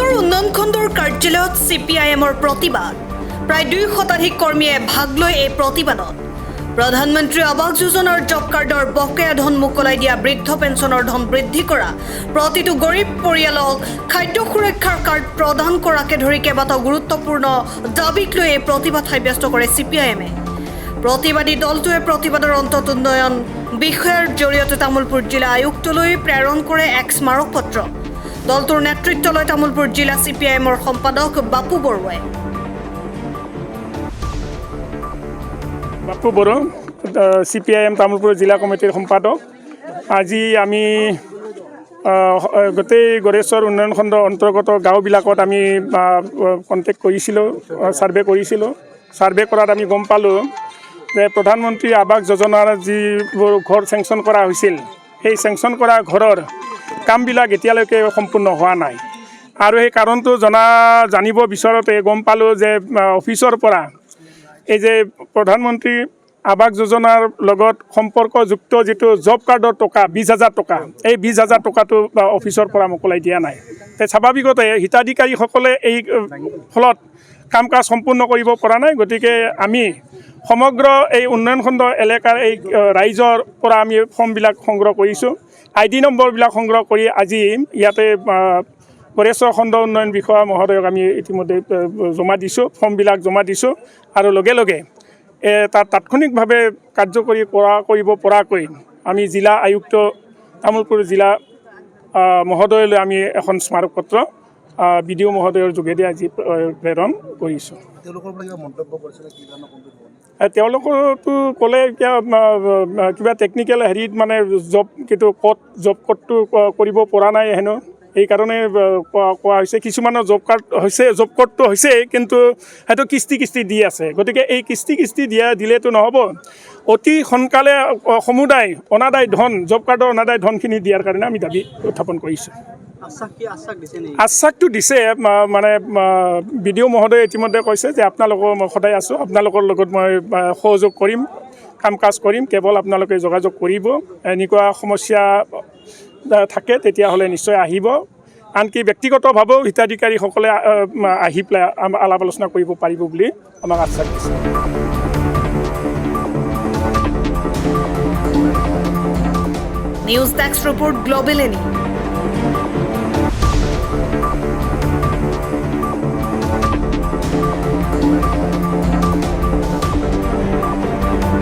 গড়েশ্বৰ উন্নয়ন খণ্ডৰ কাৰ্যালয়ত CPIMৰ প্ৰতিবাদ প্ৰায় 2 শতাধিক কৰ্মীয়ে ভাগ লৈ এই প্ৰতিবাদত প্ৰধানমন্ত্ৰী আৱাস যোজনাৰ জব কাৰ্ডৰ বকেয়া ধন মোকলাই দিয়া বৃদ্ধ পেঞ্চনৰ ধন বৃদ্ধি কৰা প্ৰতিটো গৰীব পৰিয়ালক খাদ্য সুৰক্ষাৰ কাৰ্ড প্ৰদান কৰাকে ধৰি কেইবাটাও গুৰুত্বপূৰ্ণ দাবীক লৈ এই প্ৰতিবাদ সাব্যস্ত কৰে CPIMে প্ৰতিবাদী দলটোৱে প্ৰতিবাদৰ অন্তত উন্নয়ন বিষয়ৰ জৰিয়তে তামুলপুৰ জিলা আয়ুক্তলৈ প্ৰেৰণ কৰে এক স্মাৰক পত্ৰ দলটোৰ নেতৃত্ব লৈ তামুলপুৰ জিলা CPIMৰ সম্পাদক বাপু বৰুৱাই বাপু বড়ো CPIM তামুলপুৰ জিলা কমিটিৰ সম্পাদক আজি আমি গোটেই গড়েশ্বৰ উন্নয়ন খণ্ড অন্তৰ্গত গাঁওবিলাকত আমি কণ্টেক্ট কৰিছিলোঁ ছাৰ্ভে কৰাত আমি গম পালোঁ যে প্ৰধানমন্ত্ৰী আৱাস যোজনাৰ যিবোৰ ঘৰ চেংচন কৰা হৈছিল সেই চেংচন কৰা ঘৰৰ কামবিলাক এতিয়ালৈকে সম্পূৰ্ণ হোৱা নাই আৰু সেই কাৰণটো জানিব বিচৰতে গম পালোঁ যে অফিচৰ পৰা এই যে প্ৰধানমন্ত্ৰী আৱাস যোজনাৰ লগত সম্পৰ্কযুক্ত যিটো জব কাৰ্ডৰ টকা 20,000 টকা এই 20,000 টকাটো অফিচৰ পৰা মোকলাই দিয়া নাই স্বাভাৱিকতে হিতাধিকাৰীসকলে এই ফলত কাম কাজ সম্পূৰ্ণ কৰিব পৰা নাই গতিকে আমি সমগ্ৰ এই উন্নয়ন খণ্ড এলেকাৰ এই ৰাইজৰ পৰা আমি ফৰ্মবিলাক সংগ্ৰহ কৰিছোঁ ID নম্বৰবিলাক সংগ্ৰহ কৰি আজি ইয়াতে গড়েশ্বৰ খণ্ড উন্নয়ন বিষয়া মহোদয়ক আমি ইতিমধ্যে জমা দিছোঁ ফৰ্মবিলাক জমা দিছোঁ আৰু লগে লগে তাত তাৎক্ষণিকভাৱে কাৰ্যকৰী কৰিব পৰাকৈ আমি জিলা আয়ুক্ত তামুলপুৰ জিলা মহোদয়লৈ আমি এখন স্মাৰক পত্ৰ BDO মহোদয়ৰ যোগেদি আজি প্ৰেৰণ কৰিছোঁ তেওঁলোকৰতো ক'লে কিবা টেকনিকেল হেৰিত মানে জব কোডটো কৰিব পৰা নাই হেনো এইকাৰণে কোৱা হৈছে কিছুমানৰ জব কোডটো হৈছে কিন্তু সেইটো কিস্তি দি আছে গতিকে এই কিস্তি দিলেতো নহ'ব অতি সোনকালে সমুদায় অনাদায় ধন জব কাৰ্ডৰ অনাদায় ধনখিনি দিয়াৰ কাৰণে আমি দাবী উত্থাপন কৰিছোঁ আশ্বাসটো দিছে মানে BDO মহোদয়ে ইতিমধ্যে কৈছে যে আপোনালোকৰ মই সদায় আছোঁ আপোনালোকৰ লগত মই সহযোগ কৰিম কাম কাজ কৰিম কেৱল আপোনালোকে যোগাযোগ কৰিব এনেকুৱা সমস্যা থাকে তেতিয়াহ'লে নিশ্চয় আহিব আনকি ব্যক্তিগতভাৱেও হিতাধিকাৰীসকলে আহি পেলাই আলাপ আলোচনা কৰিব পাৰিব বুলি আমাক আশ্বাস দিছে news desk report global any